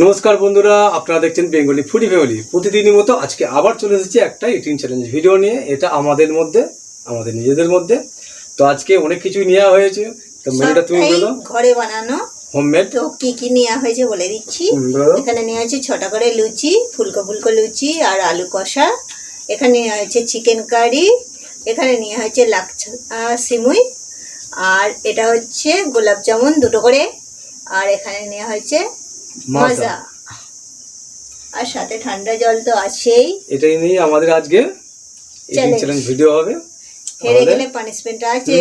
নমস্কার বন্ধুরা, আপনারা দেখছেন বেঙ্গলি ফুডি ফ্যামিলি। প্রতিদিনের মতো আজকে আবার চলে এসেছি একটা ইটিং চ্যালেঞ্জ ভিডিও নিয়ে। এটা আমাদের নিজেদের মধ্যে। তো আজকে অনেক কিছু নেওয়া হয়েছে। তো মেনুটা তুমি বলো। ঘরে বানানো হোমমেড। তো কি কি নেওয়া হয়েছে বলে দিচ্ছি। এখানে নেওয়া হয়েছে ছটা করে লুচি, ফুলকো ফুলকো লুচি আর আলু কষা। এখানে নেওয়া হয়েছে চিকেন কারি। এখানে নেওয়া হয়েছে লাচ্ছা সিমুই। আর এটা হচ্ছে গোলাপ জামুন দুটো করে। আর এখানে নেওয়া হয়েছে মাজা। আর সাথে ঠান্ডা জল তো আছেই। এটাই নিয়ে আমাদের আজকে ইটিং চ্যালেঞ্জ ভিডিও হবে। হেরে গেলে পানিশমেন্ট আছে।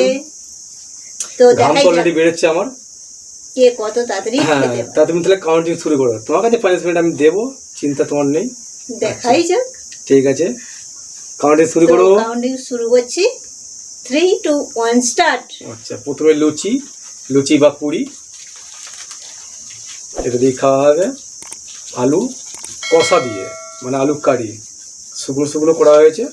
তো দেখাই অলরেডি বেড়েছে আমার। কে কত তাড়াতাড়ি খেতে পারে। তা তুমি তাহলে কাউন্টিং শুরু করো। তোমার কাছে পানিশমেন্ট আমি দেবো, চিন্তা তোমার নেই। দেখাই যাক। ঠিক আছে, কাউন্টিং শুরু করো। কাউন্টিং শুরু করছি। 3, 2, 1 স্টার্ট। আচ্ছা, প্রথমে লুচি বা পুরি, এটা দিয়ে খাওয়া হবে। আলু কষা দিয়ে, মানে আলু কারি শুকনো শুকনো করা হয়েছে।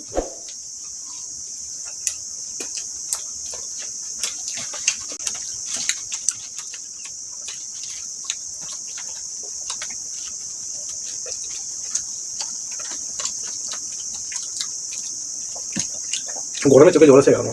গরমে চোখে জল এসে গেল।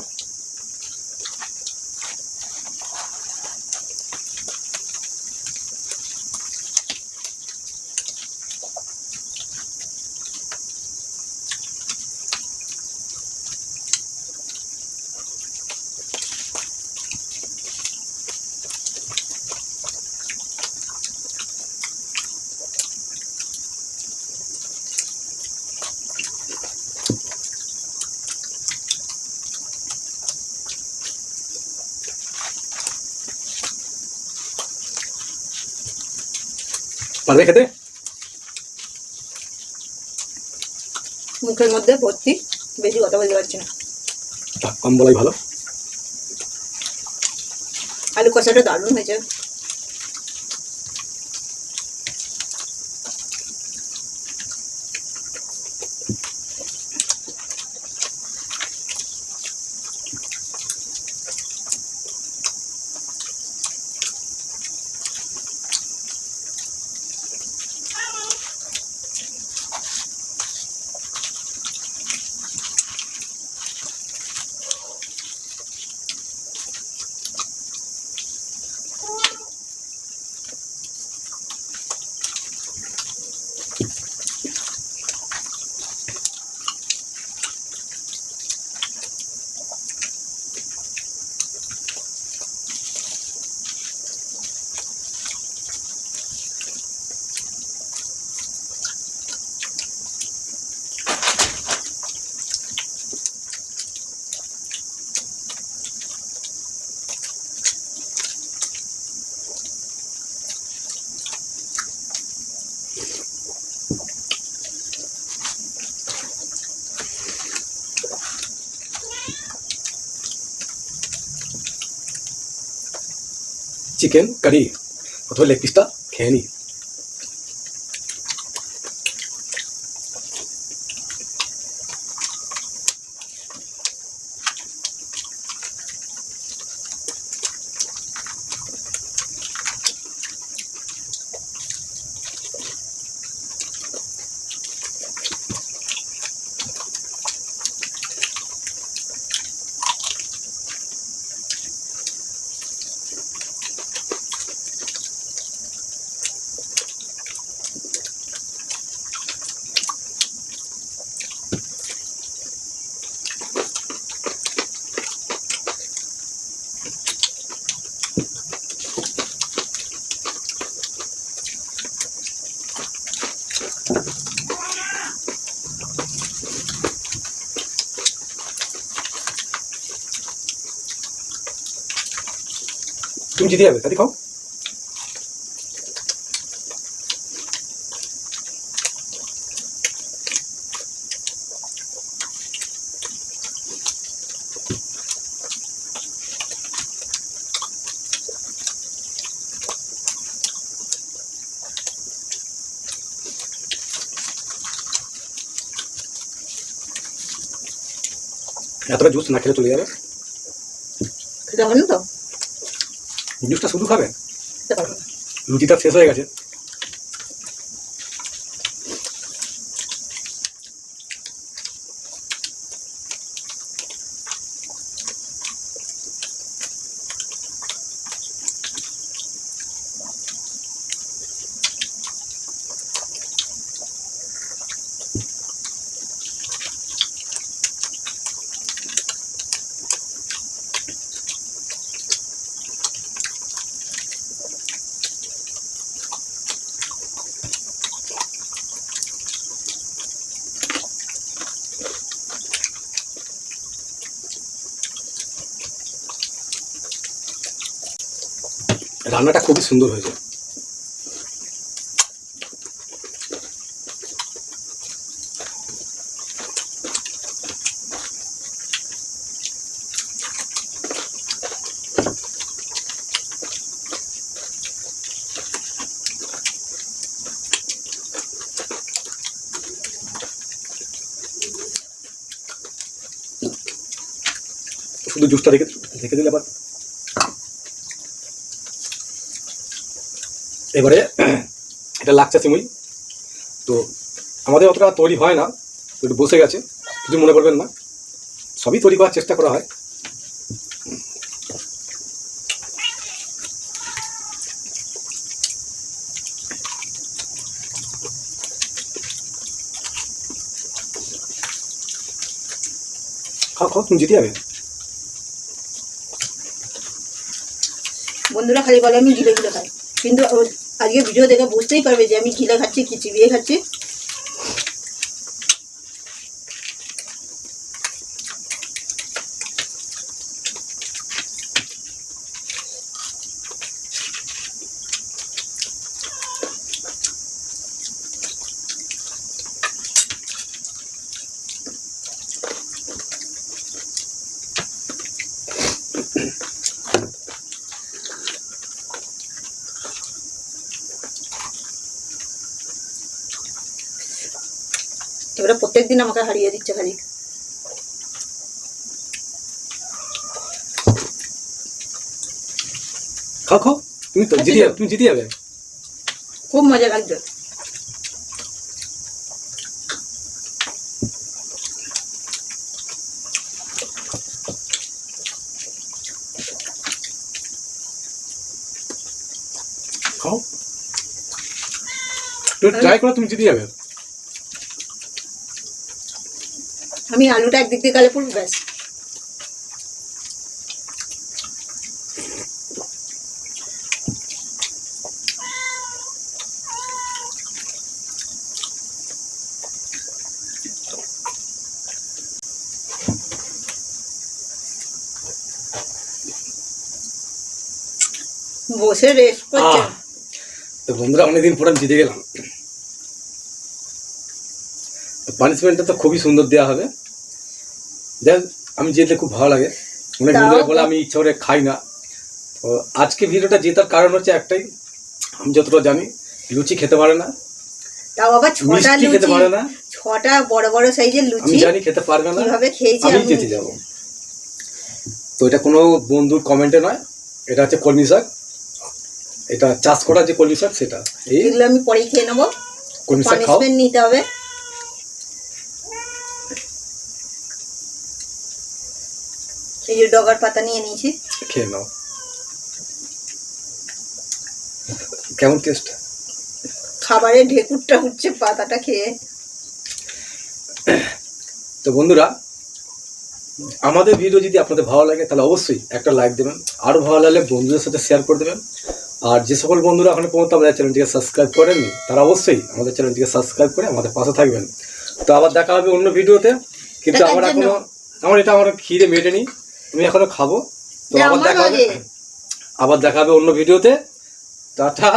পারবে খেতে? মুখের মধ্যে ভর্তি, বেশি কথা বলতে পারছি না। কম বলাই ভালো। আলু কষাটা দারুণ হয়েছে। চিকেন কারি, প্রথমে লেগ পিসটা খেয়ে নিই। তুমি জিতে যাবে, তাই খাও। এতটা জুস না খেলে চলে যাবে। খেতে হবে না তো, জুসটা শুধু খাবে। লুচিটা শেষ হয়ে গেছে, রান্নাটা খুবই সুন্দর হয়েছে। শুধু জুসটা রেখে দিলে আবার। এবারে এটা লাগছে সিমুই, তো আমাদের অতটা তৈরি হয় না, তো একটু বসে গেছে, কিছু মনে করবেন না, সবই তৈরি করার চেষ্টা করা হয়। খাও খাও, তুমি জিতে যাবে। বন্ধুরা খালি বলে আমি গিলে গিলে খাই, কিন্তু আজকে ভিডিও দেখে বুঝতেই পারবে যে আমি গিলে খাচ্ছি কি চিবিয়ে খাচ্ছি। এবারে প্রত্যেকদিন আমাকে হারিয়ে দিচ্ছে খালি। খাও খাও, তুমি তো জিতে যাবে, তুমি জিতে যাবে। খুব মজা লাগছে। খাও, তুমি ট্রাই করো, তুমি জিতে যাবে। আমি আলুটা একদিক দিয়ে গালে পড়ব, ব্যাস। বসে রেস্ট করছে। তো বন্ধুরা, অনেকদিন পর আমি জিতে গেলাম। পানিশমেন্টটা তো খুবই সুন্দর দেওয়া হবে। দেখ, আমি যেতে খুব ভালো লাগে, অনেক বন্ধুরা বলে আমি ইচ্ছা করে খাই না। তো আজকে ভিডিওটা জেতার কারণ হচ্ছে একটাই, আমি যতটা জানি লুচি খেতে পারে না, তাও আবার 6টা লুচি খেতে পারে না, 6টা বড় বড় সাইজের লুচি আমি জানি খেতে পারবে না, কিভাবে খেয়েছি আমি জিতে যাব। তো এটা কোনো বন্ধুর কমেন্টে নয়, এটা হচ্ছে কলমি শাক, এটা চাষ করা যে কলমি শাক সেটা। এগুলো আমি পরেই খেয়ে নেবো, কলমি শাক খাও, পানিশমেন্ট নিতে হবে। এই যে ডগার পাতা নিয়ে নিয়েছি, খেয়ে নাও। কেমন টেস্ট? খাবারে ঢেকুরটা উঠছে পাতাটা খেয়ে। তো বন্ধুরা, আমাদের ভিডিও যদি আপনাদের ভালো লাগে তাহলে অবশ্যই একটা লাইক দেবেন, আরও ভালো লাগলে বন্ধুদের সাথে শেয়ার করে দেবেন। আর যে সকল বন্ধুরা এখনো পর্যন্ত আমাদের চ্যানেলটিকে সাবস্ক্রাইব করেননি তারা অবশ্যই আমাদের চ্যানেলটিকে সাবস্ক্রাইব করে আমাদের পাশে থাকবেন। তো আবার দেখা হবে অন্য ভিডিওতে, কিন্তু আমার খিদে মেটেনি, আমি এখনো খাবো। তো আবার দেখা হবে অন্য ভিডিওতে। টাটা।